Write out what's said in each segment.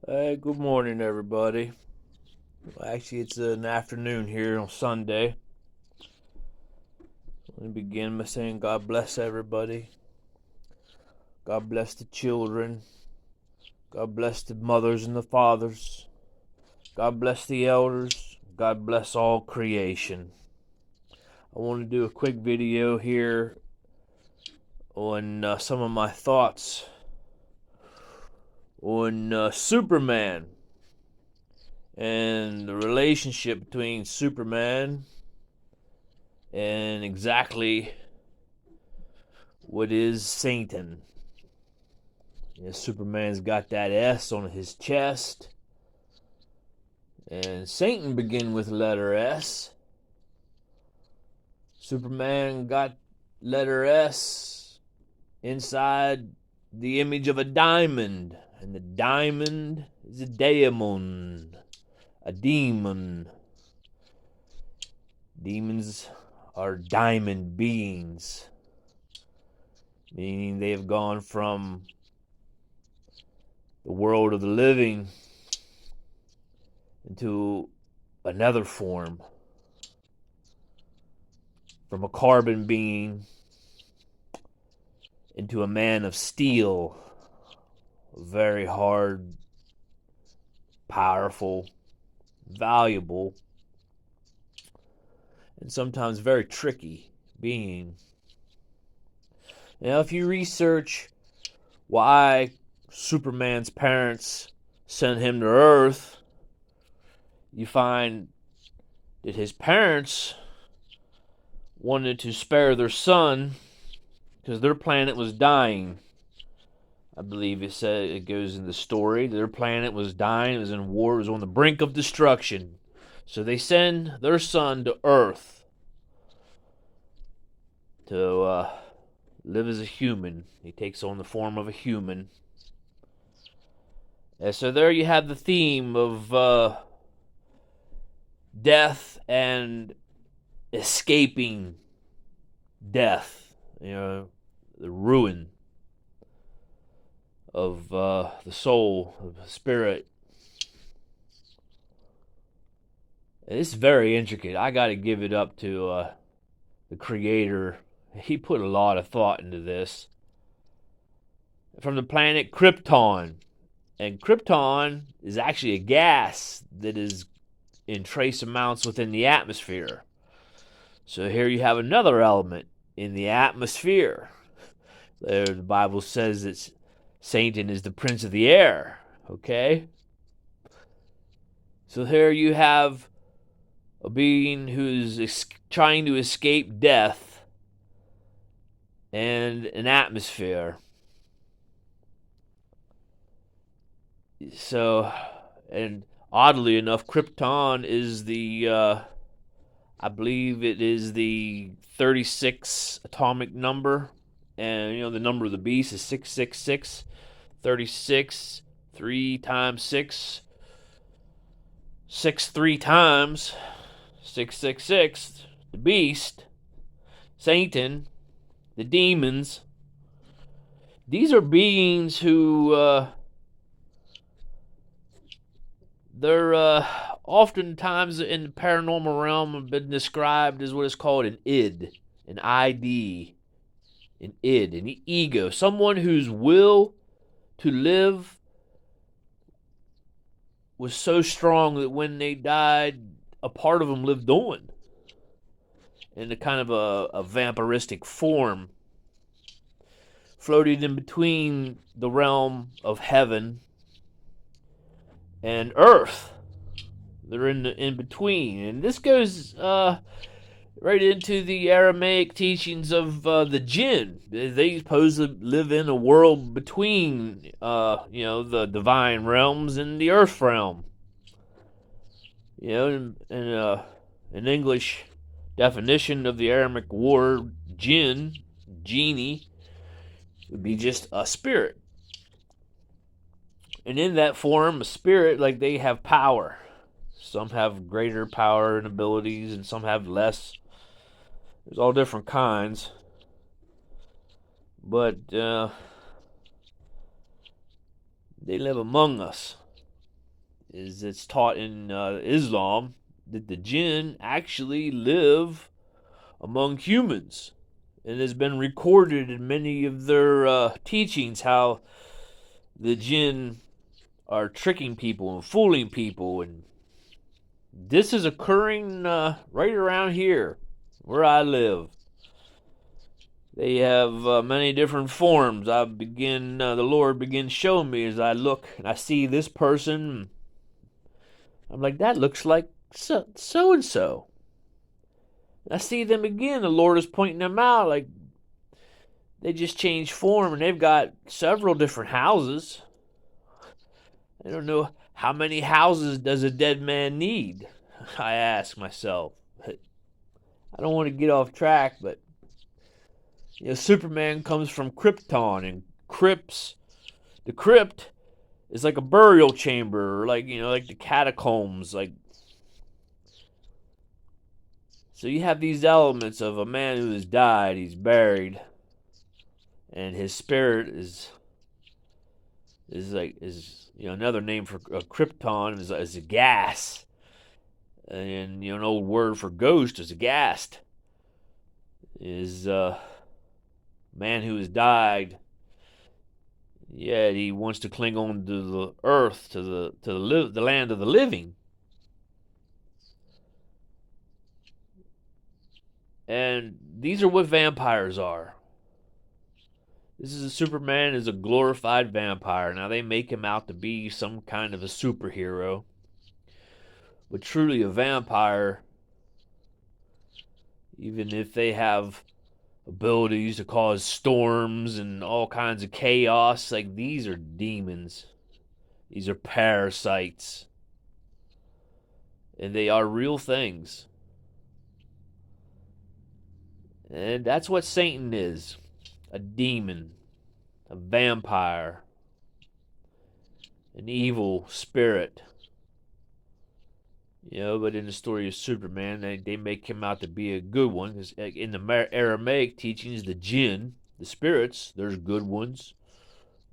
Hey, good morning, everybody. Well, actually, it's an afternoon here on Sunday. Let me begin by saying God bless everybody. God bless the children. God bless the mothers and the fathers. God bless the elders. God bless all creation. I want to do a quick video here on some of my thoughts on Superman and the relationship between Superman and exactly what is Satan. Yeah, Superman's got that S on his chest, and Satan began with letter S. Superman got letter S inside the image of a diamond, and the diamond is a daemon, a demon. Demons are diamond beings, meaning they have gone from the world of the living into another form, from a carbon being into a man of steel, very hard, powerful, valuable, and sometimes very tricky being. Now, if you research why Superman's parents sent him to Earth, you find that his parents wanted to spare their son because their planet was dying. I believe it goes in the story. Their planet was dying. It was in war. It was on the brink of destruction. So they send their son to Earth to live as a human. He takes on the form of a human. And so there you have the theme of death and escaping death. The ruin of the soul, of the spirit. It's very intricate. I got to give it up to the creator. He put a lot of thought into this. From the planet Krypton. And Krypton is actually a gas that is in trace amounts within the atmosphere. So here you have another element in the atmosphere. There, the Bible says that Satan is the prince of the air. Okay? So here you have a being who's trying to escape death and an atmosphere. So, and oddly enough, Krypton is I believe it is the 36 atomic number. And, the number of the beast is 666. 36, 3 times 6. 6 3 times. 666. The beast. Satan. The demons. These are beings who, they're oftentimes in the paranormal realm have been described as what is called an id, an ID, an id, an ego, someone whose will to live was so strong that when they died, a part of them lived on in a kind of a vampiristic form, floating in between the realm of heaven and earth. They're in between, and this goes right into the Aramaic teachings of the jinn. They supposedly live in a world between, the divine realms and the earth realm. In an English definition of the Aramaic word jinn, genie, would be just a spirit. And in that form, a spirit, like, they have power. Some have greater power and abilities, and some have less. There's all different kinds. But they live among us. is it's taught in Islam that the jinn actually live among humans. It has been recorded in many of their teachings how the jinn are tricking people and fooling people, and this is occurring right around here where I live. They have many different forms. The Lord begins showing me as I look and I see this person. I'm like, that looks like so and so. I see them again. The Lord is pointing them out, like they just changed form and they've got several different houses. I don't know, how many houses does a dead man need? I ask myself. I don't want to get off track, but Superman comes from Krypton, and the crypt is like a burial chamber, or like the catacombs, like. So you have these elements of a man who has died, he's buried, and his spirit is another name for Krypton is a gas, and an old word for ghost is a ghast. Is man who has died, yet he wants to cling on to the earth, to the land of the living. And these are what vampires are. Superman is a glorified vampire. Now they make him out to be some kind of a superhero, but truly a vampire, even if they have abilities to cause storms and all kinds of chaos, like these are demons. These are parasites. And they are real things. And that's what Satan is. A demon. A vampire. An evil spirit. But in the story of Superman, they make him out to be a good one. Because in the Aramaic teachings, the jinn, the spirits, there's good ones.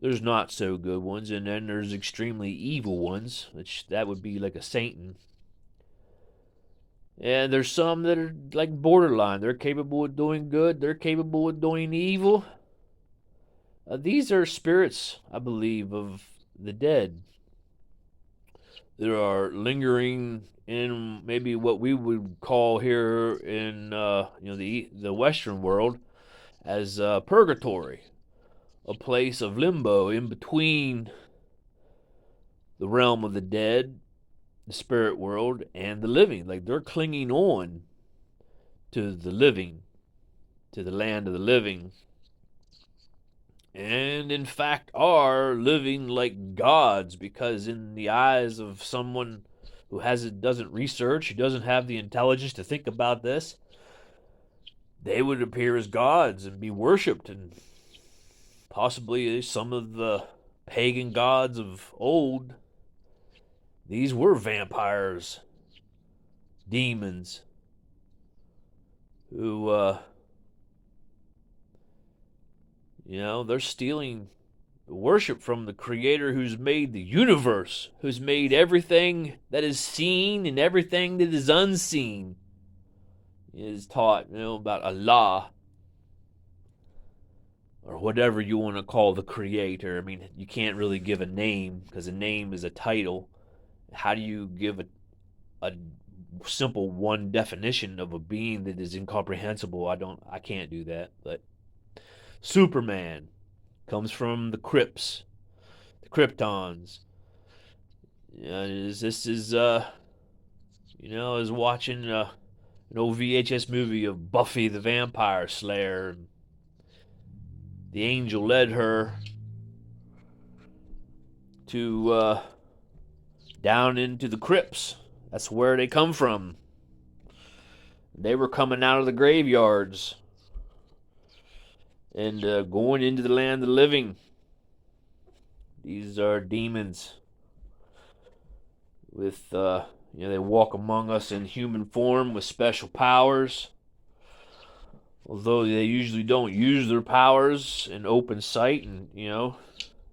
There's not so good ones. And then there's extremely evil ones, which that would be like a Satan. And there's some that are like borderline. They're capable of doing good. They're capable of doing evil. These are spirits, I believe, of the dead. There are lingering in maybe what we would call here in the Western world as purgatory, a place of limbo in between the realm of the dead, the spirit world, and the living. Like they're clinging on to the living, to the land of the living, and in fact are living like gods, because in the eyes of someone who doesn't research, who doesn't have the intelligence to think about this, they would appear as gods and be worshipped, and possibly some of the pagan gods of old. These were vampires, demons, who, they're stealing worship from the Creator who's made the universe, who's made everything that is seen and everything that is unseen. It is taught, about Allah, or whatever you want to call the Creator. I mean, you can't really give a name, because a name is a title. How do you give a simple one definition of a being that is incomprehensible? I can't do that. But Superman comes from the crypts, the Kryptons. This is is watching an old VHS movie of Buffy the Vampire Slayer. The angel led her to down into the crypts. That's where they come from. They were coming out of the graveyards and going into the land of the living. These are demons with, they walk among us in human form with special powers. Although they usually don't use their powers in open sight, and,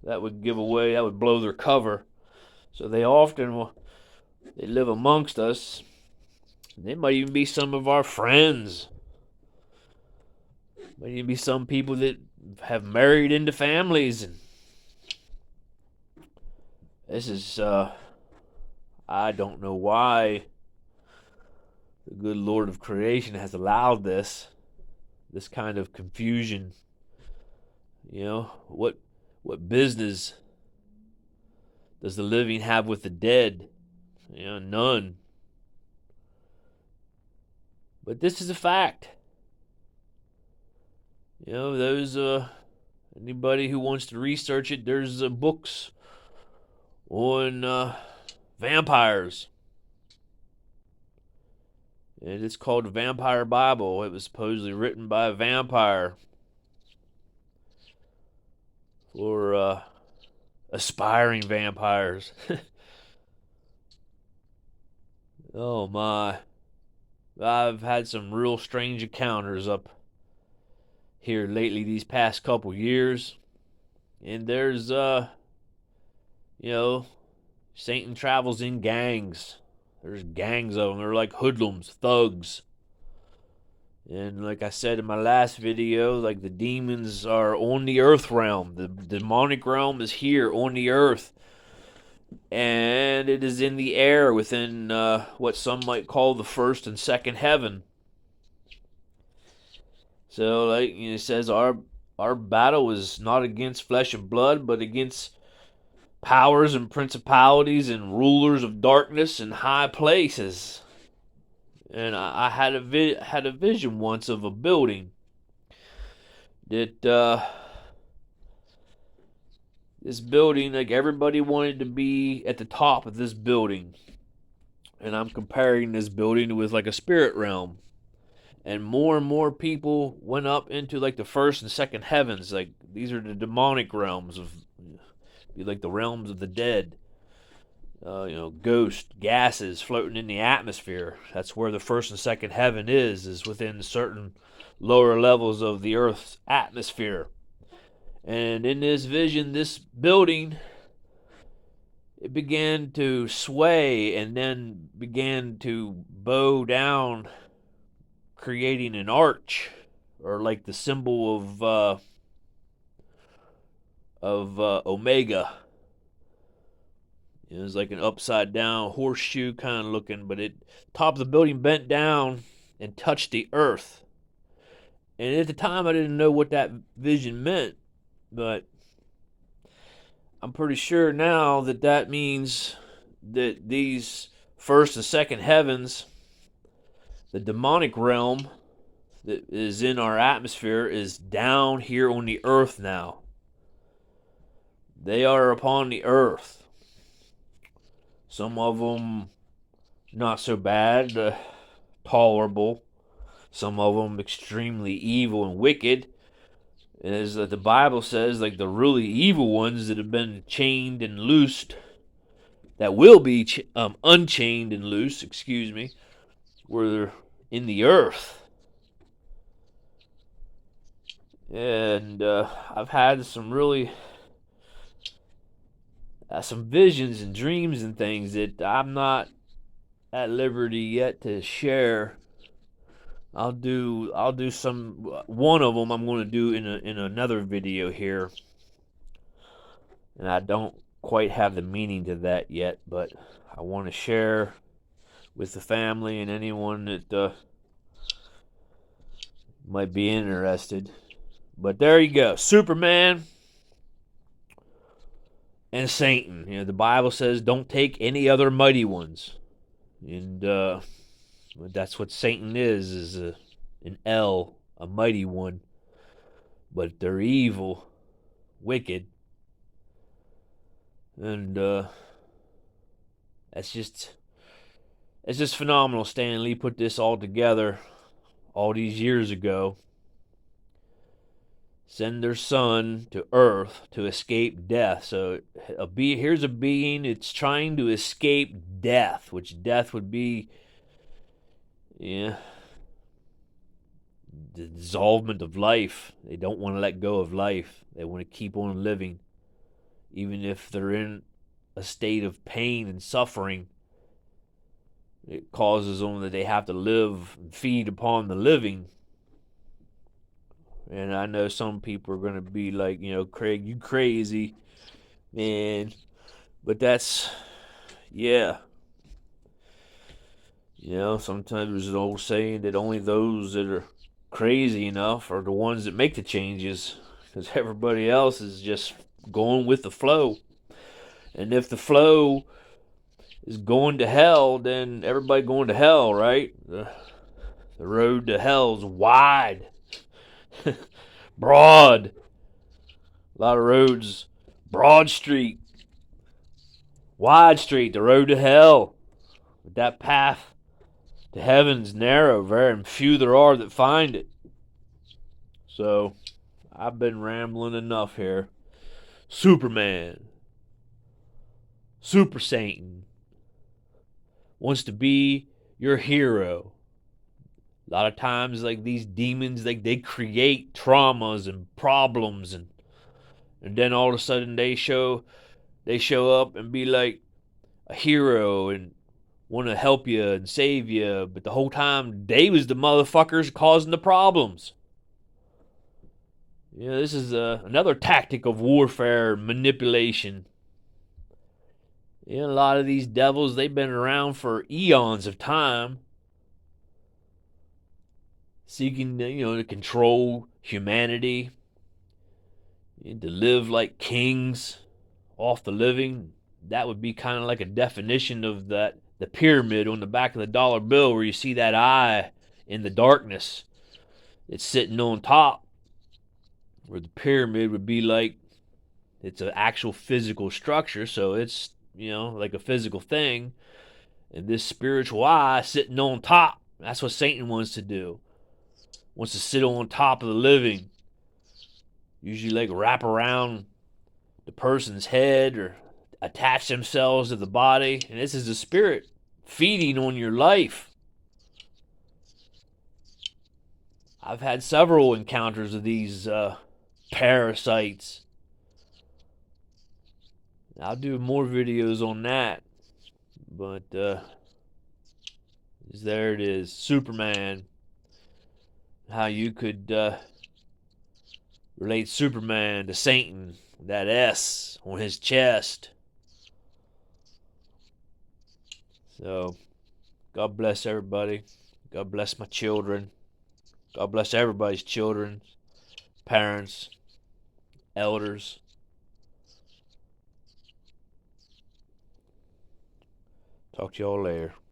that would blow their cover. So they often will They live amongst us. They might even be some of our friends. Might even be some people that have married into families. And this is, I don't know why the good Lord of creation has allowed this kind of confusion. You know, what business does the living have with the dead? You know, none. But this is a fact. You know, those anybody who wants to research it, there's books on vampires. And it's called the Vampire Bible. It was supposedly written by a vampire for aspiring vampires. Oh my. I've had some real strange encounters up here lately these past couple years. And there's you know, Satan travels in gangs. There's gangs of them. They're like hoodlums, thugs. And like I said in my last video, like the demons are on the earth realm. The demonic realm is here on the earth. And it is in the air within what some might call the first and second heaven. So, like it says, our battle is not against flesh and blood, but against powers and principalities and rulers of darkness in high places. And I had a vision once of a building that this building, like everybody wanted to be at the top of this building. And I'm comparing this building with like a spirit realm. And more people went up into like the first and second heavens. Like these are the demonic realms of, be like the realms of the dead. You know, ghosts, gases floating in the atmosphere. That's where the first and second heaven is within certain lower levels of the earth's atmosphere. And in this vision, this building, it began to sway and then began to bow down, creating an arch, or like the symbol of Omega. It was like an upside down horseshoe kind of looking, but it top of the building bent down and touched the earth. And at the time I didn't know what that vision meant, but I'm pretty sure now that that means that these first and second heavens, the demonic realm that is in our atmosphere, is down here on the earth now. They are upon the earth. Some of them not so bad, tolerable. Some of them extremely evil and wicked. As the Bible says, like the really evil ones that have been chained and loosed, that will be unchained and loose, were in the earth. And I've had some really some visions and dreams and things that I'm not at liberty yet to share. I'll do some, one of them I'm going to do in another video here, and I don't quite have the meaning to that yet, but I want to share with the family and anyone that might be interested. But there you go, Superman and Satan. You know, the Bible says don't take any other mighty ones. And that's what Satan is an L, a mighty one. But they're evil, wicked. And it's just phenomenal. Stan Lee put this all together all these years ago. Send their son to Earth to escape death. So here's a being that's trying to escape death, which death would be, the dissolvement of life. They don't want to let go of life. They want to keep on living, even if they're in a state of pain and suffering. It causes them that they have to live and feed upon the living. And I know some people are going to be like, Craig, you crazy, man. But that's, yeah. Sometimes there's an old saying that only those that are crazy enough are the ones that make the changes, because everybody else is just going with the flow. And if the flow is going to hell, then everybody going to hell, right? The road to hell is wide, broad. A lot of roads. Broad Street, Wide Street, the road to hell. But that path to heaven's narrow, very and few there are that find it. So, I've been rambling enough here. Superman, Super Satan, wants to be your hero. A lot of times, like these demons, like they create traumas and problems, and then all of a sudden they show up and be like a hero and want to help you and save you, but the whole time they was the motherfuckers causing the problems. This is another tactic of warfare, manipulation. A lot of these devils, they've been around for eons of time, seeking to control humanity, to live like kings off the living. That would be kind of like a definition of the pyramid on the back of the dollar bill, where you see that eye in the darkness. It's sitting on top, where the pyramid would be like, it's an actual physical structure, so it's like a physical thing, and this spiritual eye sitting on top. That's what Satan wants to do. Wants to sit on top of the living, usually like wrap around the person's head or attach themselves to the body. And this is the spirit feeding on your life. I've had several encounters of these parasites. I'll do more videos on that. But there it is, Superman. How you could relate Superman to Satan, that S on his chest. So, God bless everybody. God bless my children. God bless everybody's children, parents, elders. Talk to y'all later.